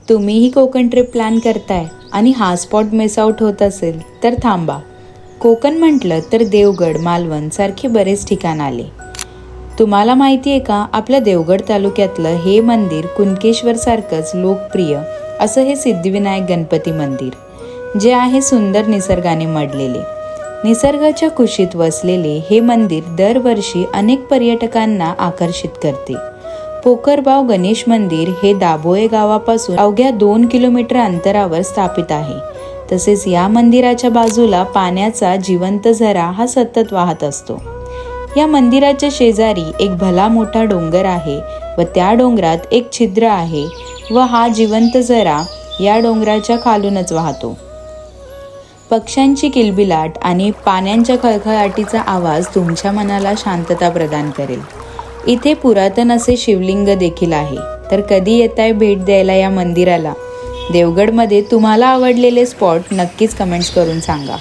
तुम्हीही Konkan trip plan करताय आणि हा स्पॉट मिस आउट होत असेल तर थांबा. कोकण म्हटलं तर देवगड, मालवण सारखे बरेच ठिकाण आले. तुम्हाला माहिती आहे का, आपल्या देवगड तालुक्यातलं हे मंदिर कुणकेश्वर सारखंच लोकप्रिय असं हे सिद्धिविनायक गणपती मंदिर, जे आहे सुंदर निसर्गाने मढलेले. निसर्गाच्या कुशीत वसलेले हे मंदिर दरवर्षी अनेक पर्यटकांना आकर्षित करते. पोखरबाव गणेश मंदिर हे दाभोळे गावापासून अवघ्या 2 किलोमीटर अंतरावर स्थापित आहे. तसेच या मंदिराच्या बाजूला पाण्याचा जिवंत झरा हा सतत वाहत असतो. या मंदिराच्या शेजारी एक भला मोठा डोंगर आहे व त्या डोंगरात एक छिद्र आहे व हा जिवंत झरा या डोंगराच्या खालूनच वाहतो. पक्ष्यांची किलबिलाट आणि पाण्याच्या खळखळाटीचा आवाज तुमच्या मनाला शांतता प्रदान करेल. इथे पुरातन असे शिवलिंग देखील आहे. तर कधी येताय भेट द्यायला या मंदिराला? देवगडमध्ये तुम्हाला आवडलेले स्पॉट नक्कीच कमेंट्स करून सांगा.